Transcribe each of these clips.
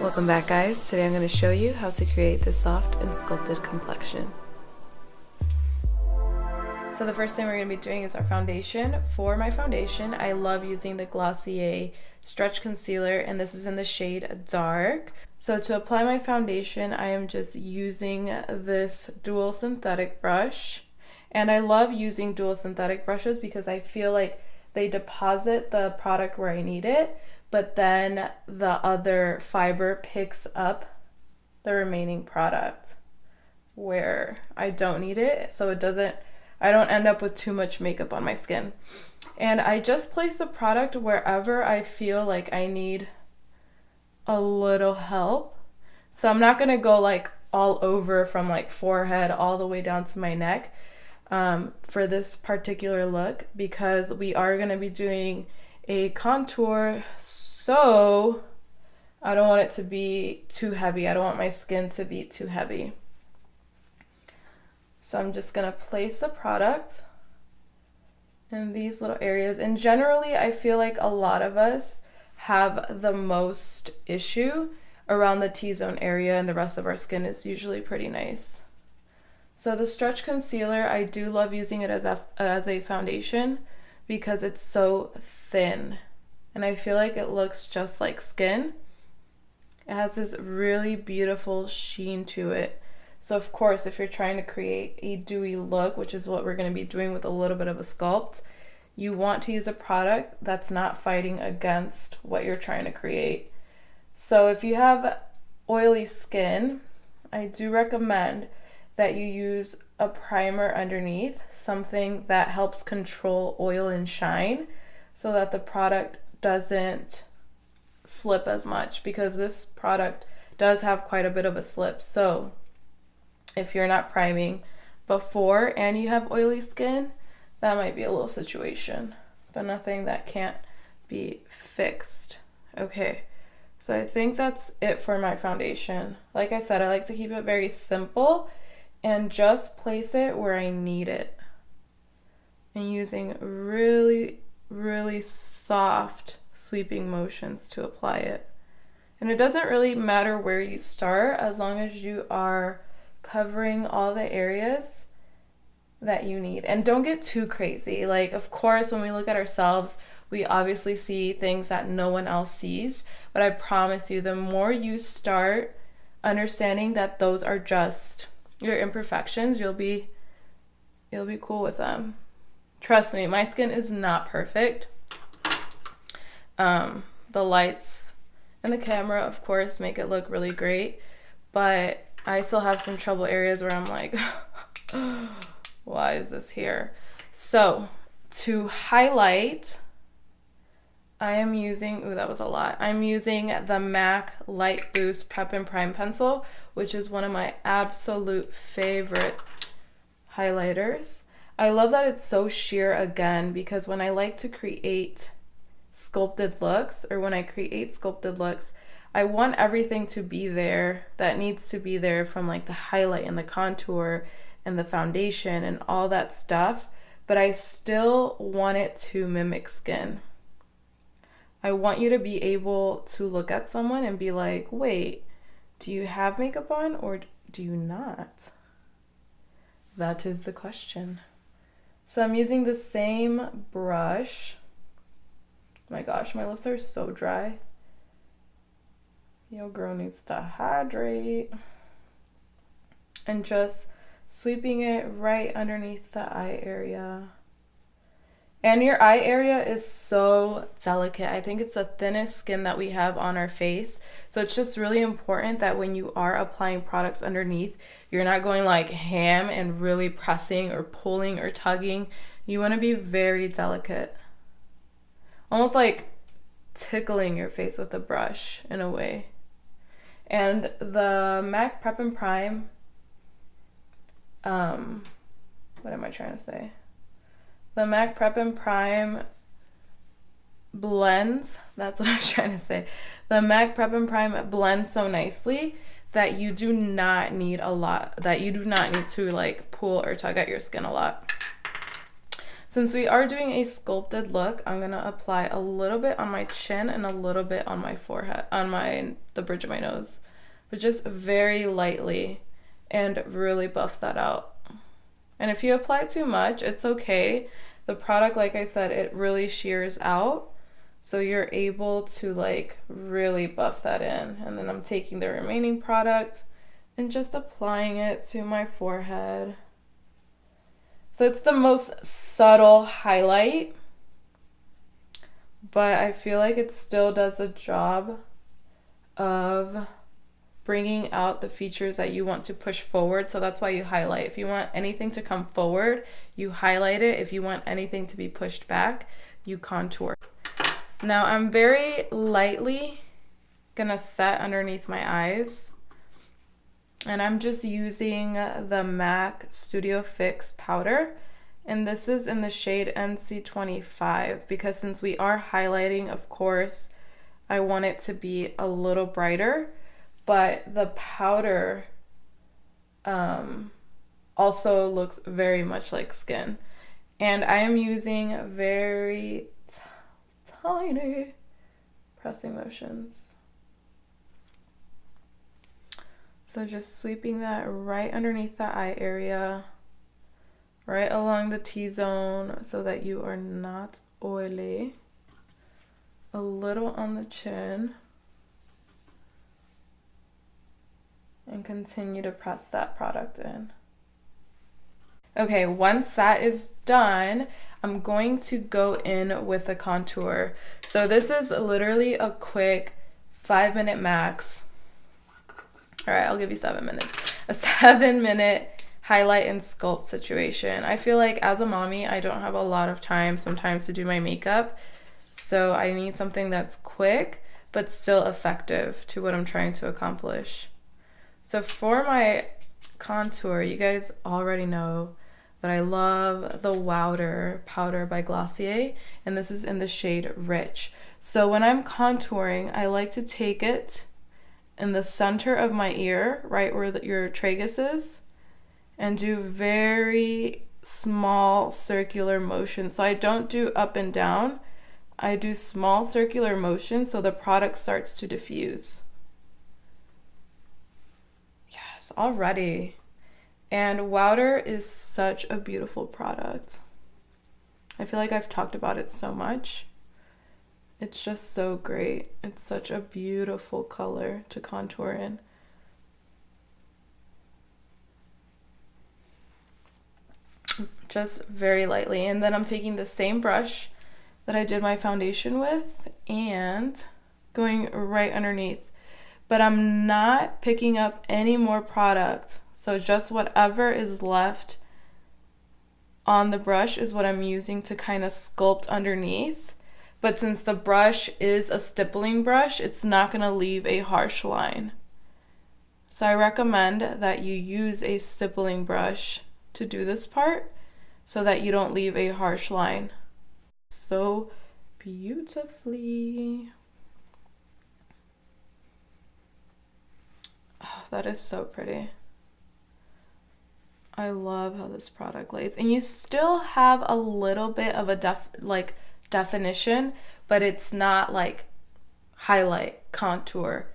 Welcome back, guys. Today I'm going to show you how to create this soft and sculpted complexion. So the first thing we're going to be doing is our foundation. For my foundation, I love using the Glossier Stretch Concealer, and this is in the shade Dark. So to apply my foundation, I am just using this dual synthetic brush. And I love using dual synthetic brushes because I feel like they deposit the product where I need it, but then the other fiber picks up the remaining product where I don't need it, so I don't end up with too much makeup on my skin. And I just place the product wherever I feel like I need a little help. So I'm not gonna go like all over from like forehead all the way down to my neck for this particular look, because we are gonna be doing a contour, so I don't want it to be too heavy. I don't want my skin to be too heavy. So I'm just gonna place the product in these little areas. And generally, I feel like a lot of us have the most issue around the T-zone area, and the rest of our skin is usually pretty nice. So the Stretch Concealer, I do love using it as a foundation because it's so thin. And I feel like it looks just like skin. It has this really beautiful sheen to it. So of course, if you're trying to create a dewy look, which is what we're going to be doing with a little bit of a sculpt, you want to use a product that's not fighting against what you're trying to create. So if you have oily skin, I do recommend that you use a primer underneath, something that helps control oil and shine so that the product doesn't slip as much, because this product does have quite a bit of a slip. So if you're not priming before and you have oily skin, that might be a little situation, but nothing that can't be fixed. Okay, so I think that's it for my foundation. Like I said, I like to keep it very simple and just place it where I need it, and using really soft sweeping motions to apply it. And it doesn't really matter where you start as long as you are covering all the areas that you need. And don't get too crazy. Like, of course, when we look at ourselves, we obviously see things that no one else sees, but I promise you, the more you start understanding that those are just your imperfections, you'll be cool with them. Trust me, my skin is not perfect. The lights and the camera, of course, make it look really great, but I still have some trouble areas where I'm like, why is this here? So to highlight, I am using, ooh, that was a lot. I'm using the MAC Light Boost Prep and Prime Pencil, which is one of my absolute favorite highlighters. I love that it's so sheer again, because when I like to create sculpted looks, or when I create sculpted looks, I want everything to be there that needs to be there, from like the highlight and the contour and the foundation and all that stuff, but I still want it to mimic skin. I want you to be able to look at someone and be like, wait, do you have makeup on or do you not? That is the question. So I'm using the same brush. My gosh, my lips are so dry. Yo, girl needs to hydrate. And just sweeping it right underneath the eye area. And your eye area is so delicate. I think it's the thinnest skin that we have on our face. So it's just really important that when you are applying products underneath, you're not going like ham and really pressing or pulling or tugging. You want to be very delicate. Almost like tickling your face with a brush in a way. And the MAC Prep and Prime, what am I trying to say? The MAC Prep and Prime blends, that's what I'm trying to say. The MAC Prep and Prime blends so nicely that you do not need to like pull or tug at your skin a lot. Since we are doing a sculpted look, I'm gonna apply a little bit on my chin and a little bit on my forehead, on the bridge of my nose, but just very lightly, and really buff that out. And if you apply too much, it's okay. The product, like I said, it really shears out, so you're able to like really buff that in. And then I'm taking the remaining product and just applying it to my forehead. So it's the most subtle highlight, but I feel like it still does a job of bringing out the features that you want to push forward. So that's why you highlight. If you want anything to come forward, you highlight it. If you want anything to be pushed back, you contour. Now I'm very lightly gonna set underneath my eyes, and I'm just using the MAC Studio Fix powder, and this is in the shade NC25, because since we are highlighting, of course, I want it to be a little brighter, but the powder also looks very much like skin. And I am using very tiny pressing motions. So just sweeping that right underneath the eye area, right along the T-zone so that you are not oily. A little on the chin. And continue to press that product in. Okay, once that is done, I'm going to go in with a contour. So this is literally a quick 5-minute max. All right, I'll give you 7 minutes. A 7-minute highlight and sculpt situation. I feel like as a mommy, I don't have a lot of time sometimes to do my makeup. So I need something that's quick, but still effective to what I'm trying to accomplish. So for my contour, you guys already know that I love the WOWDER powder by Glossier, and this is in the shade Rich. So when I'm contouring, I like to take it in the center of my ear, right where your tragus is, and do very small circular motions. So I don't do up and down, I do small circular motions so the product starts to diffuse. Yes, already. And WOWDER is such a beautiful product. I feel like I've talked about it so much. It's just so great. It's such a beautiful color to contour in. Just very lightly. And then I'm taking the same brush that I did my foundation with and going right underneath. But I'm not picking up any more product. So just whatever is left on the brush is what I'm using to kind of sculpt underneath. But since the brush is a stippling brush, it's not going to leave a harsh line. So I recommend that you use a stippling brush to do this part so that you don't leave a harsh line. So beautifully. Oh, that is so pretty. I love how this product lays. And you still have a little bit of a definition, but it's not like highlight, contour,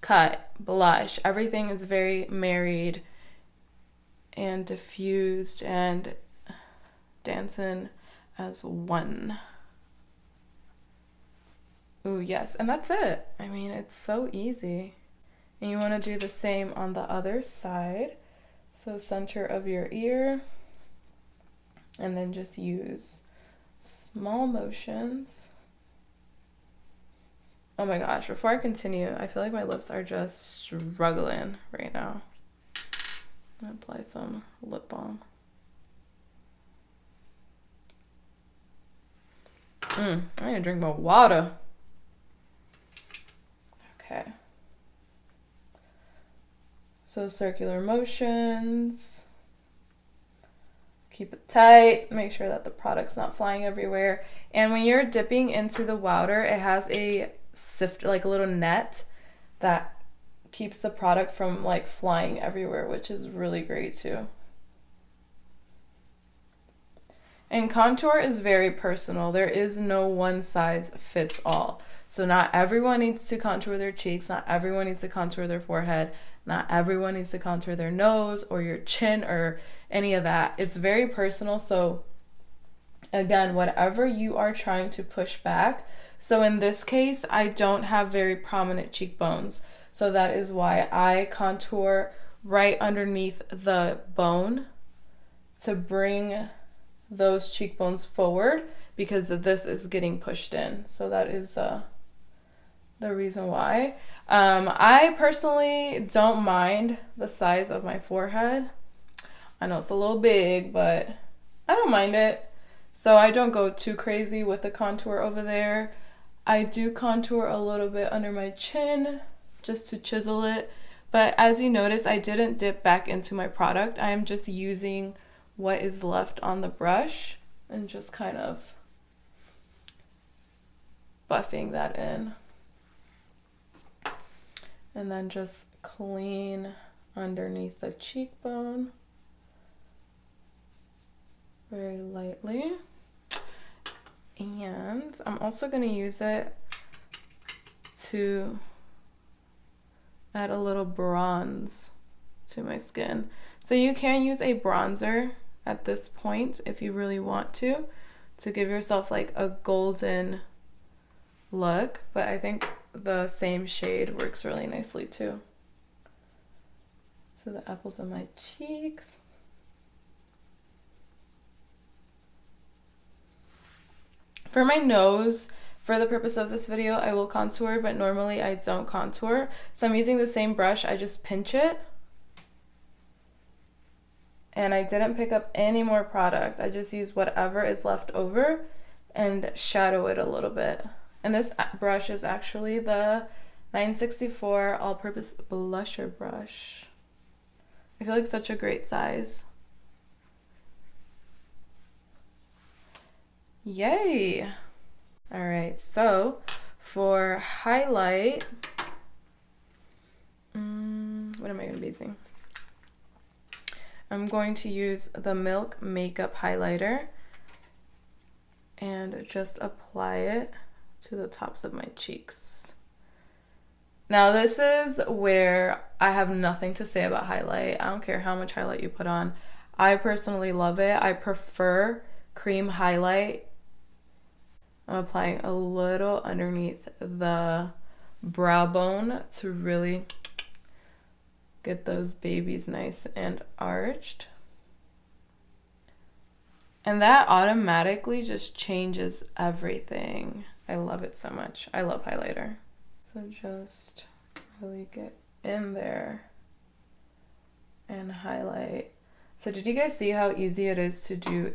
cut, blush. Everything is very married and diffused and dancing as one. Ooh, yes, and that's it. I mean, it's so easy. And you want to do the same on the other side. So center of your ear, and then just use small motions. Oh my gosh, before I continue, I feel like my lips are just struggling right now. I'm gonna apply some lip balm. I need to drink more water. Okay. So circular motions. Keep it tight, make sure that the product's not flying everywhere. And when you're dipping into the WOWDER, it has a sift, like a little net that keeps the product from like flying everywhere, which is really great too. And contour is very personal. There is no one size fits all. So not everyone needs to contour their cheeks. Not everyone needs to contour their forehead. Not everyone needs to contour their nose or your chin or any of that. It's very personal. So again, whatever you are trying to push back. So in this case, I don't have very prominent cheekbones. So that is why I contour right underneath the bone to bring those cheekbones forward, because this is getting pushed in. So that is the reason why. I personally don't mind the size of my forehead. I know it's a little big, but I don't mind it. So I don't go too crazy with the contour over there. I do contour a little bit under my chin just to chisel it. But as you notice, I didn't dip back into my product. I am just using what is left on the brush and just kind of buffing that in. And then just clean underneath the cheekbone very lightly. And I'm also going to use it to add a little bronze to my skin. So you can use a bronzer at this point if you really want to give yourself like a golden look, but I think the same shade works really nicely too. So the apples of my cheeks. For my nose, for the purpose of this video, I will contour, but normally I don't contour. So I'm using the same brush, I just pinch it. And I didn't pick up any more product. I just used whatever is left over and shadow it a little bit. And this brush is actually the 964 all-purpose blusher brush. I feel like such a great size. Yay! All right, so for highlight, what am I gonna be using? I'm going to use the Milk Makeup Highlighter and just apply it to the tops of my cheeks. Now this is where I have nothing to say about highlight. I don't care how much highlight you put on. I personally love it. I prefer cream highlight. I'm applying a little underneath the brow bone to really get those babies nice and arched. And that automatically just changes everything. I love it so much. I love highlighter. So just really get in there and highlight. So did you guys see how easy it is to do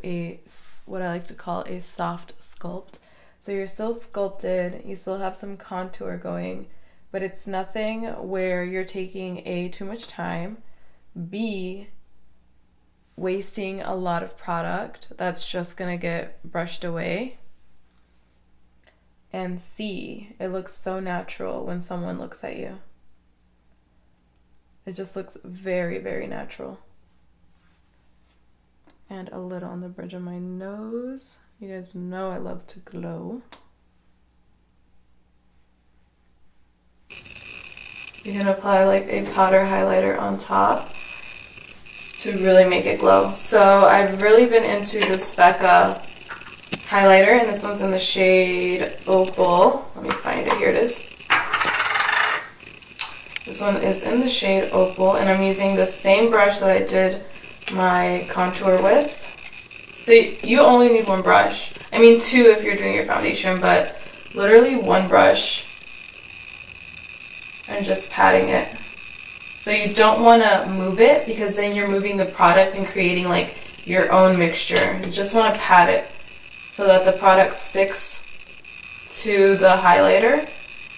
what I like to call a soft sculpt? So you're still sculpted, you still have some contour going, but it's nothing where you're taking A, too much time, B, wasting a lot of product that's just gonna get brushed away, and C, it looks so natural when someone looks at you. It just looks very, very natural. And a little on the bridge of my nose. You guys know I love to glow. You can apply like a powder highlighter on top to really make it glow. So I've really been into this BECCA highlighter, and this one's in the shade Opal. Let me find it. Here it is. This one is in the shade Opal, and I'm using the same brush that I did my contour with. So you only need one brush. I mean two if you're doing your foundation, but literally one brush and just patting it. So you don't want to move it because then you're moving the product and creating like your own mixture. You just want to pat it so that the product sticks to the highlighter,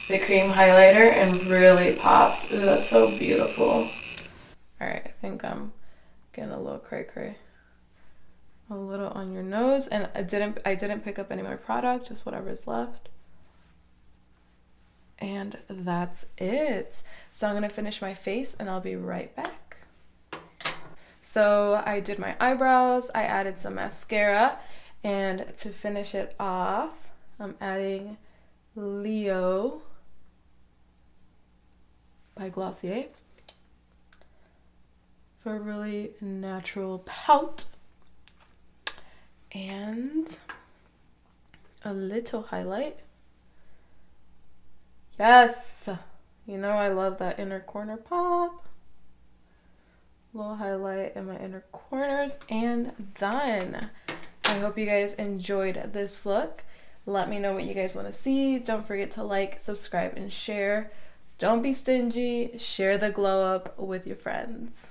the cream highlighter, and really pops. Ooh, that's so beautiful. All right, I think I'm getting a little cray-cray. A little on your nose, and I didn't pick up any more product, just whatever's left. And that's it. So I'm gonna finish my face and I'll be right back. So I did my eyebrows, I added some mascara, And to finish it off, I'm adding Leo by Glossier for a really natural pout. And a little highlight. Yes! You know I love that inner corner pop. Little highlight in my inner corners, and done. I hope you guys enjoyed this look. Let me know what you guys want to see. Don't forget to like, subscribe, and share. Don't be stingy. Share the glow up with your friends.